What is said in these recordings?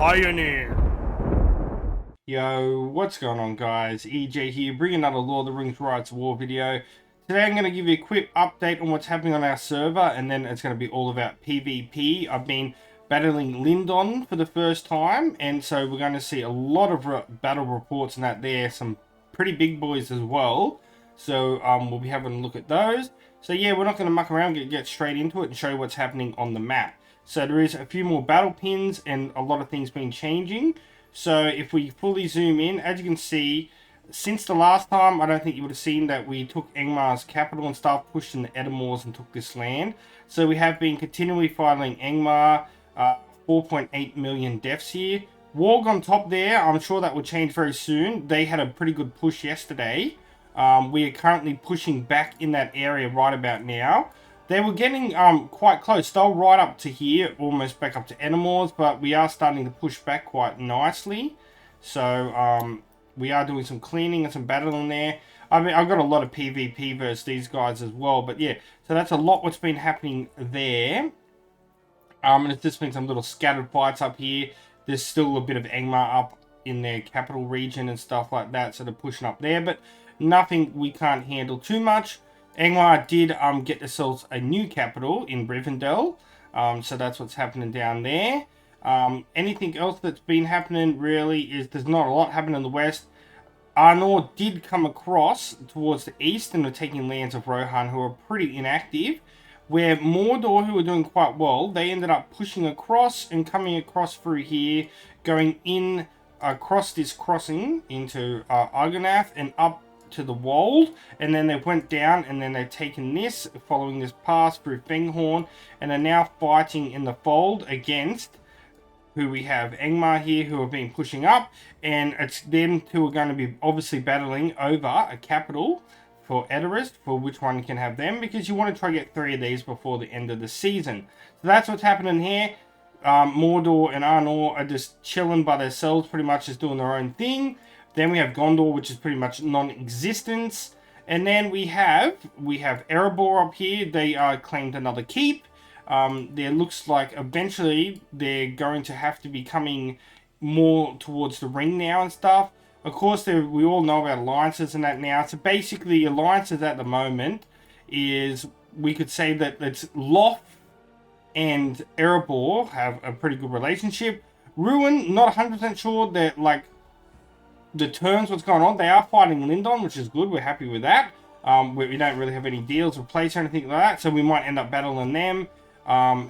Pioneer. Yo, what's going on guys? EJ here, bringing another Lord of the Rings Riots War video. Today I'm going to give you a quick update on what's happening on our server, and then it's going to be all about PvP. I've been battling Lindon for the first time, and so we're going to see a lot of battle reports and that there, some pretty big boys as well. So we'll be having a look at those. So yeah, we're not going to muck around, get straight into it and show you what's happening on the map. So there is a few more battle pins and a lot of things been changing. So if we fully zoom in, as you can see, since the last time, I don't think you would have seen that we took Angmar's capital and stuff, pushed in the Edamours and took this land. So we have been continually fighting Angmar, 4.8 million deaths here. Warg on top there, I'm sure that will change very soon. They had a pretty good push yesterday. We are currently pushing back in that area right about now. They were getting quite close. They were right up to here, almost back up to Edamours, but we are starting to push back quite nicely. So we are doing some cleaning and some battling there. I mean, I've got a lot of PvP versus these guys as well, but yeah. So that's a lot what's been happening there. And it's just been some little scattered fights up here. There's still a bit of Angmar up in their capital region and stuff like that, so they're pushing up there, but nothing we can't handle too much. Angmar did get themselves a new capital in Rivendell, so that's what's happening down there. Anything else that's been happening really is there's not a lot happening in the west. AMNY did come across towards the east and are taking lands of Rohan, who are pretty inactive, where Mordor, who were doing quite well, they ended up pushing across and coming across through here, going in across this crossing into Argonath and up to the Wold, and then they went down and then they've taken this, following this pass through Fenghorn, and are now fighting in the Fold against who we have Angmar here, who have been pushing up, and it's them two are going to be obviously battling over a capital for Edoras, for which one can have them, because you want to try to get 3 of these before the end of the season. So that's what's happening here. Mordor and AMNY are just chilling by themselves, pretty much just doing their own thing. Then we have Gondor, which is pretty much non-existent. And then we have Erebor up here. They claimed another keep. There looks like eventually they're going to have to be coming more towards the ring now and stuff. Of course, we all know about alliances and that now. So basically, alliances at the moment is, we could say that it's Lotr and Erebor have a pretty good relationship. Ruin, not 100% sure that, like, the terms, what's going on. They are fighting Lindon, which is good. We're happy with that. We don't really have any deals with place or anything like that, so we might end up battling them.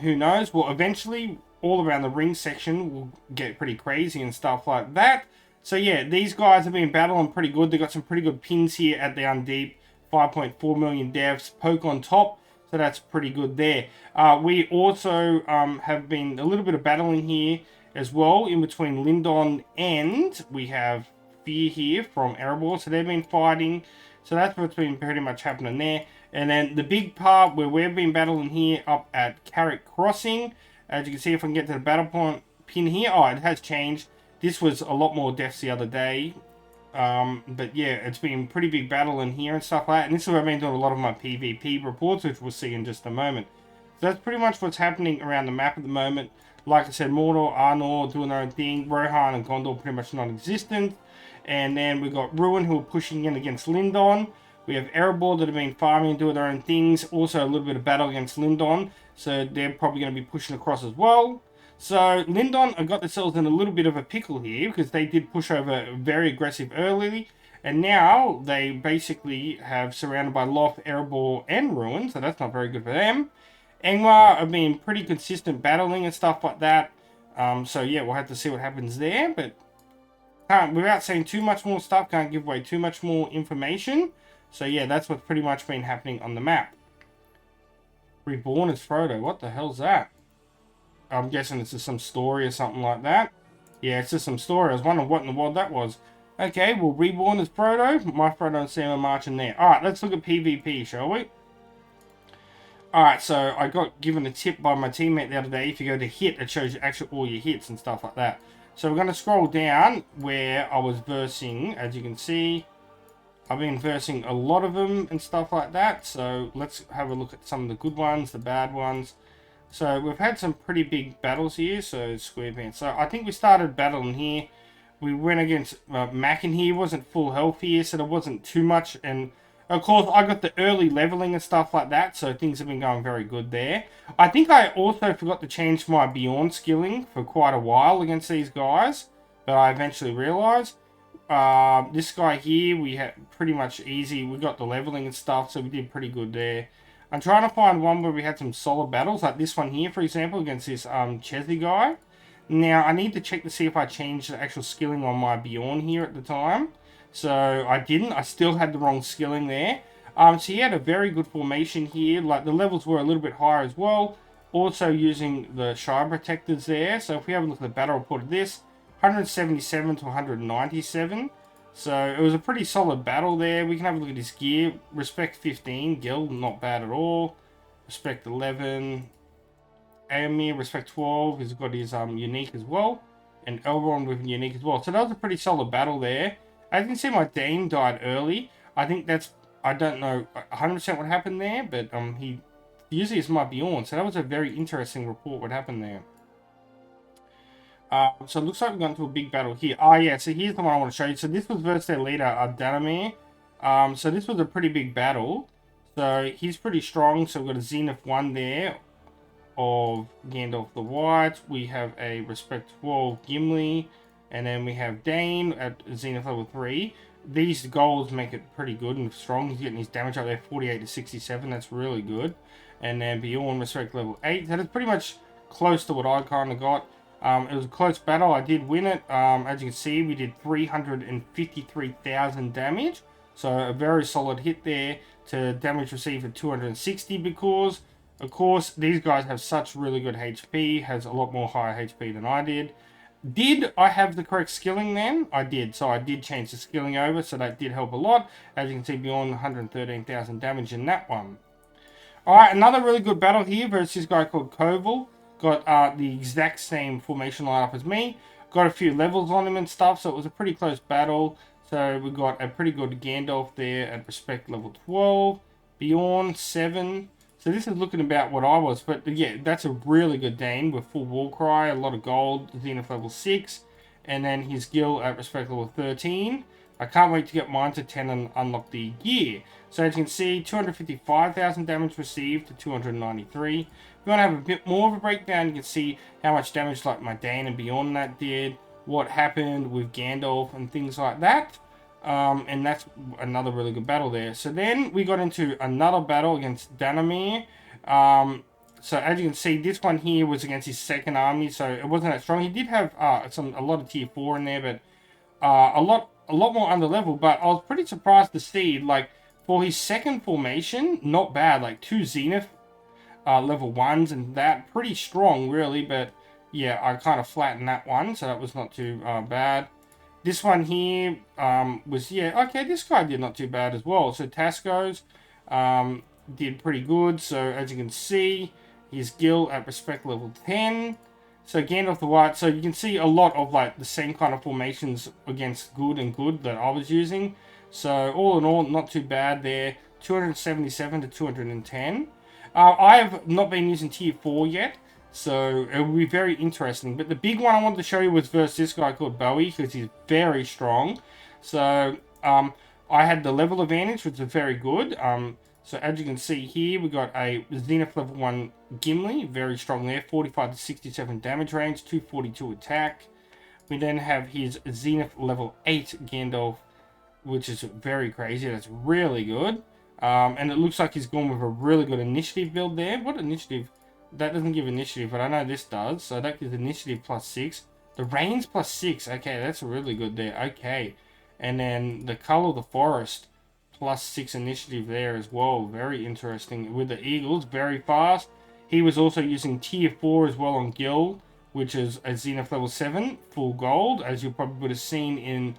Who knows? Well, eventually, all around the ring section will get pretty crazy and stuff like that. So yeah, these guys have been battling pretty good. They've got some pretty good pins here at the Undeep. 5.4 million deaths. Poke on top. So that's pretty good there. We also have been a little bit of battling here as well, in between Lindon and we have Fear here from Erebor. So they've been fighting. So that's what's been pretty much happening there. And then the big part where we've been battling here up at Carrick Crossing. As you can see, if I can get to the battle point pin here. Oh, it has changed. This was a lot more deaths the other day. But yeah, it's been pretty big battle in here and stuff like that. And this is where I've been doing a lot of my PvP reports, which we'll see in just a moment. So that's pretty much what's happening around the map at the moment. Like I said, Mordor, AMNY doing their own thing. Rohan and Gondor pretty much non-existent. And then we've got Ruin, who are pushing in against Lindon. We have Erebor that have been farming and doing their own things. Also a little bit of battle against Lindon. So they're probably going to be pushing across as well. So Lindon have got themselves in a little bit of a pickle here, because they did push over very aggressive early. And now they basically have surrounded by Lotr, Erebor, and Ruin. So that's not very good for them. Angmar have been pretty consistent battling and stuff like that. So yeah, we'll have to see what happens there. But without saying too much more stuff, can't give away too much more information. So yeah, that's what's pretty much been happening on the map. Reborn as Frodo. What the hell's that? I'm guessing it's just some story or something like that. Yeah, it's just some story. I was wondering what in the world that was. Okay, well, Reborn as Frodo. My Frodo and Sam are marching there. Alright, let's look at PvP, shall we? Alright, so I got given a tip by my teammate the other day. If you go to hit, it shows you actually all your hits and stuff like that. So we're going to scroll down where I was versing. As you can see, I've been versing a lot of them and stuff like that. So let's have a look at some of the good ones, the bad ones. So we've had some pretty big battles here. So square pants. So I think we started battling here. We went against Mac in here. Wasn't full health here, so there wasn't too much. And of course, I got the early leveling and stuff like that, so things have been going very good there. I think I also forgot to change my Beyond skilling for quite a while against these guys, but I eventually realised. This guy here, we had pretty much easy. We got the leveling and stuff, so we did pretty good there. I'm trying to find one where we had some solid battles, like this one here, for example, against this Chesley guy. Now, I need to check to see if I changed the actual skilling on my Bjorn here at the time. So, I didn't. I still had the wrong skilling there. So, he had a very good formation here. Like, the levels were a little bit higher as well. Also using the Shire Protectors there. So, if we have a look at the battle report of this, 177 to 197. So, it was a pretty solid battle there. We can have a look at his gear. Respect 15, Guild, not bad at all. Respect 11... AMNY, Respect 12, he's got his unique as well, and Elrond with unique as well. So that was a pretty solid battle there. As you can see, my Dane died early. I think that's, I don't know 100% what happened there, but he usually is my Bjorn. So that was a very interesting report what happened there. So it looks like we're going to a big battle here. Oh yeah, so here's the one I want to show you. So this was versus their leader, Dannimir. So this was a pretty big battle. So he's pretty strong. So we've got a Zenith 1 there of Gandalf the White. We have a Respect 12 Gimli, and then we have Dane at Zenith level 3. These goals make it pretty good and strong. He's getting his damage up there 48 to 67. That's really good. And then Bjorn Respect level 8. That is pretty much close to what I kind of got. It was a close battle. I did win it. As you can see, we did 353,000 damage. So a very solid hit there to damage received at 260 because of course, these guys have such really good HP, has a lot more higher HP than I did. Did I have the correct skilling then? I did, so I did change the skilling over, so that did help a lot. As you can see, beyond 113,000 damage in that one. Alright, another really good battle here versus this guy called Koval. Got the exact same formation lineup as me. Got a few levels on him and stuff, so it was a pretty close battle. So we got a pretty good Gandalf there at Respect level 12. Bjorn 7. So this is looking about what I was, but yeah, that's a really good Dane with full Warcry, a lot of gold, Zenith level 6, and then his Gil at Respect level 13. I can't wait to get mine to 10 and unlock the gear. So as you can see, 255,000 damage received to 293. If you want to have a bit more of a breakdown, you can see how much damage like my Dane and Beyond that did, what happened with Gandalf and things like that. And that's another really good battle there. So then we got into another battle against Dannimir. So as you can see, this one here was against his second army, so it wasn't that strong. He did have a lot of tier 4 in there, but a lot more under level. But I was pretty surprised to see, like, for his second formation, not bad. Like 2 Zenith level 1s and that, pretty strong really. But yeah, I kind of flattened that one, so that was not too bad. This one here was, yeah, okay, this guy did not too bad as well. So Tasco's did pretty good. So as you can see, his Gil at Respect level 10. So Gandalf the White, so you can see a lot of like the same kind of formations against good and good that I was using. So all in all, not too bad there. 277 to 210. I have not been using tier 4 yet. So it will be very interesting. But the big one I wanted to show you was versus this guy called Bowi, because he's very strong. So I had the level advantage, which is very good. So as you can see here, we got a Zenith level 1 Gimli, very strong there, 45 to 67 damage range, 242 attack. We then have his Zenith level 8 Gandalf, which is very crazy. That's really good. And it looks like he's gone with a really good initiative build there. What initiative? That doesn't give initiative, but I know this does. So that gives initiative +6. The range +6. Okay, that's really good there. Okay. And then the color of the forest +6 initiative there as well. Very interesting. With the Eagles, very fast. He was also using tier 4 as well on Gil, which is a Zenith level 7, full gold, as you probably would have seen in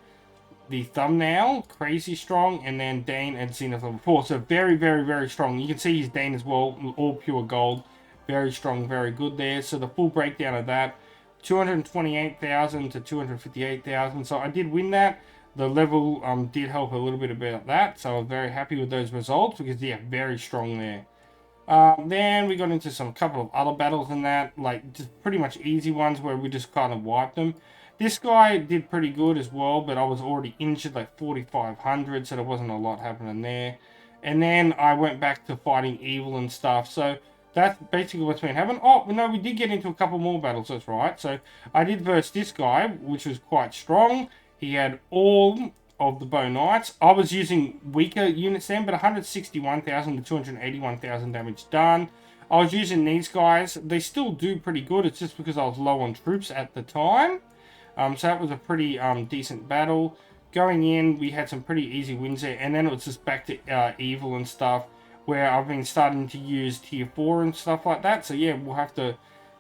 the thumbnail. Crazy strong. And then Dane at Zenith level 4. So very, very, very strong. You can see his Dane as well, all pure gold. Very strong, very good there. So the full breakdown of that, 228,000 to 258,000. So I did win that. The level did help a little bit about that. So I was very happy with those results because, yeah, very strong there. Then we got into some couple of other battles in that, like just pretty much easy ones where we just kind of wiped them. This guy did pretty good as well, but I was already injured like 4,500, so there wasn't a lot happening there. And then I went back to fighting evil and stuff, so that's basically what's been happening. Oh, no, we did get into a couple more battles, that's right. So I did verse this guy, which was quite strong. He had all of the Bow Knights. I was using weaker units then, but 161,000 to 281,000 damage done. I was using these guys. They still do pretty good. It's just because I was low on troops at the time. So that was a pretty decent battle. Going in, we had some pretty easy wins there, and then it was just back to evil and stuff, where I've been starting to use tier 4 and stuff like that. So yeah, we'll have to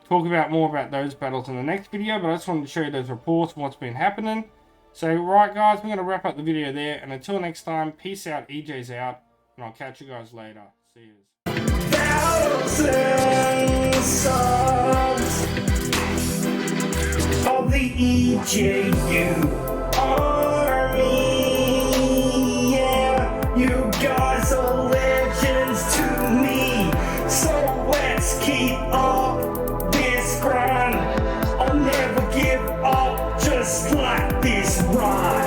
talk about more about those battles in the next video, but I just wanted to show you those reports and what's been happening. So right guys, we're going to wrap up the video there, and until next time, peace out, EJ's out, and I'll catch you guys later. See you. Vsing subs of the EJU army, yeah, you guys are legends to me, so let's keep up this grind. I'll never give up, just like this rhyme.